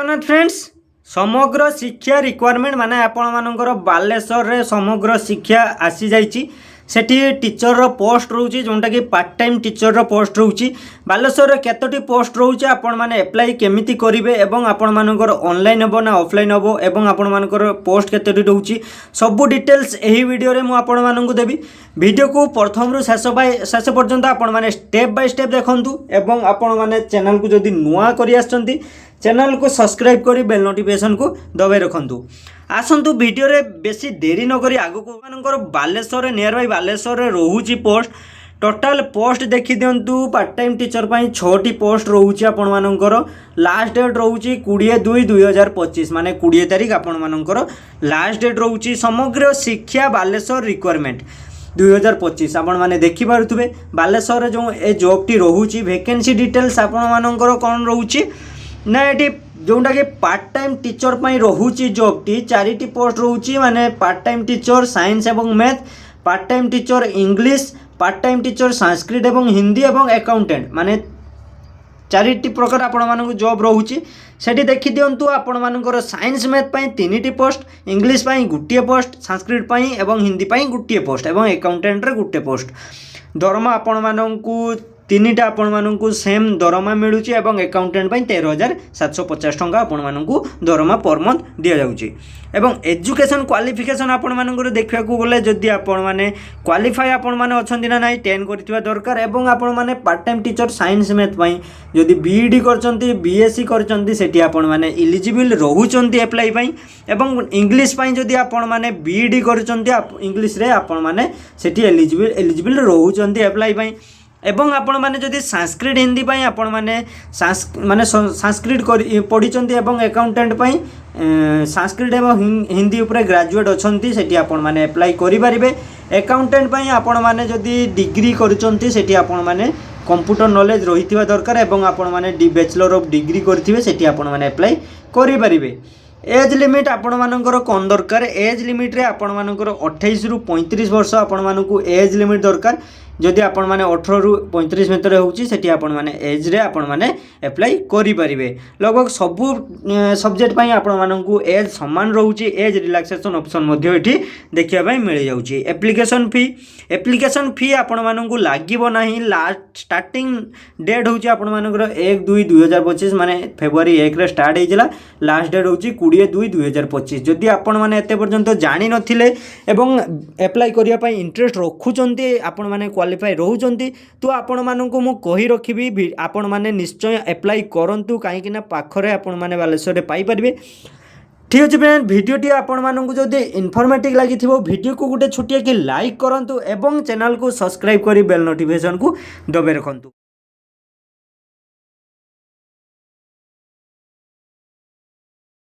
Jagannath friends समग्र शिक्षा requirement माने आपण मानकर बालेश्वर रे समग्र शिक्षा आसी जाइछि सेठी टीचर रो पोस्ट रहउछि जोंटा कि पार्ट टाइम टीचर रो पोस्ट रहउछि बालेश्वर रे केतोटी पोस्ट रहउछि आपण माने अप्लाई केमिति करिवे एवं आपण मानकर ऑनलाइन हबो ना ऑफलाइन हबो एवं आपण मानकर पोस्ट केतोटी रहउछि सब डिटेल्स एही वीडियो रे मु आपण मानकु देबी वीडियो को प्रथम रु शेष पर्यंत आपण माने स्टेप बाय स्टेप देखंतु एवं आपण माने चैनल को जदी नुआ करि आछंती चैनल को सब्सक्राइब करी बेल नोटिफिकेशन को दबाई रखंतु आसंतु वीडियो रे बेसी देरी न करी आगु को मानकर बालेश्वर नियर बाय बालेश्वर रे रहउची पोस्ट टोटाल पोस्ट देखि दियंतु पार्ट टाइम टीचर पई 6टी पोस्ट रहउची आपण मानकर लास्ट डेट रहउची 20/2/2025 माने 20 तारिख आपण मानकर लास्ट डेट रहउची समग्र शिक्षा बालेश्वर रिक्वायरमेंट 2025 आपण माने देखि पारुथबे बालेश्वर जो ए जॉब टी रहउची वैकेंसी डिटेल्स आपण मानकर कोन रहउची ना ये जोटा कि पार्ट टाइम टीचर पाई रहूची जॉब टी 4टी पोस्ट रहूची माने पार्ट टाइम टीचर साइंस एवं math part time teacher English part time teacher Sanskrit एवं हिंदी एवं अकाउंटेंट माने 4टी प्रकार आपण मानक जॉब रहूची सेठी देखि दियंतु आपण मानकर साइंस मैथ पाई 3टी पोस्ट इंग्लिश पाई गुटिए पोस्ट संस्कृत पाई एवं हिंदी पाई गुटिए पोस्ट एवं अकाउंटेंट रे गुटे पोस्ट दरमा आपण मानकु 3टा आपण मानकु सेम दरमा मिलुची एवं अकाउंटेंट पाई 13,750 टंका आपण मानकु दरमा पर मंथ दिया जाउची एवं एजुकेशन क्वालिफिकेशन आपण मानकर देखिया को गले जदी आपण माने क्वालिफाई आपण माने अछंती ना नाही 10 करथिबा दरकार एवं आपण माने part time teacher science math पाई जदी बीईडी करचंती बीएससी करचंती सेठी आपण माने एलिजिबल रहउचंती अप्लाई पाई एवं इंग्लिश पाई जदी आपण माने बीईडी करचंती इंग्लिश रे आपण माने सेठी एलिजिबल रहउचंती अप्लाई पाई एवं आपण माने जदि संस्कृत हिंदी पाई आपण माने संस्कृत पढ़ी एवं अकाउंटेंट पाई संस्कृत एवं हिंदी उपरे ग्रेजुएट अछंती सेठी आपण माने अप्लाई करि परिबे अकाउंटेंट पाई आपण माने जदि डिग्री करूचंती सेठी आपण माने कंप्यूटर नॉलेज रहिथिबा दरकार एवं आपण माने बैचलर ऑफ डिग्री करथिबे सेठी आपण माने अप्लाई करि परिबे एज लिमिट आपण मानकर कोन दरकार एज लिमिट रे आपण मानकर 28 रु 35 वर्ष आपण मानकु एज लिमिट दरकार जदि आपण माने 18 रु 35 भितर होउची सेठी आपण माने एज रे आपण माने अप्लाई करि परिबे लगभग सब सब्जेक्ट पई आपण मानकु एज समान रहउची एज रिलैक्सेशन ऑप्शन मध्ये एठी देखिया पई मिल जाउची एप्लीकेशन फी आपण मानकु लागिबो नाही लास्ट स्टार्टिंग डेट होउची आपण मानकर 1/2/2025 माने फेब्रुआरी 1 रे स्टार्ट हेजिला लास्ट डेट होउची 20/2/2025 जदि आपण माने एते पर्यंत जानि नथिले एवं अप्लाई करिया पई इंटरेस्ट रखुचंती आपण माने क्वालिफाई रहउचंती तो आपण मानकु मु कहि रखिबी आपण माने निश्चय अप्लाई करंतु काहे कि ना पाखरे आपण माने बालेश्वर रे पाई परिबे ठीक अछि फ्रेंड वीडियोटी आपण मानकु जदि इन्फॉर्मेटिव लागिथिबो वीडियो को गुटे छोटिया कि लाइक करंतु एवं चैनल को सब्सक्राइब करी बेल नोटिफिकेशन को दबे रखंतु।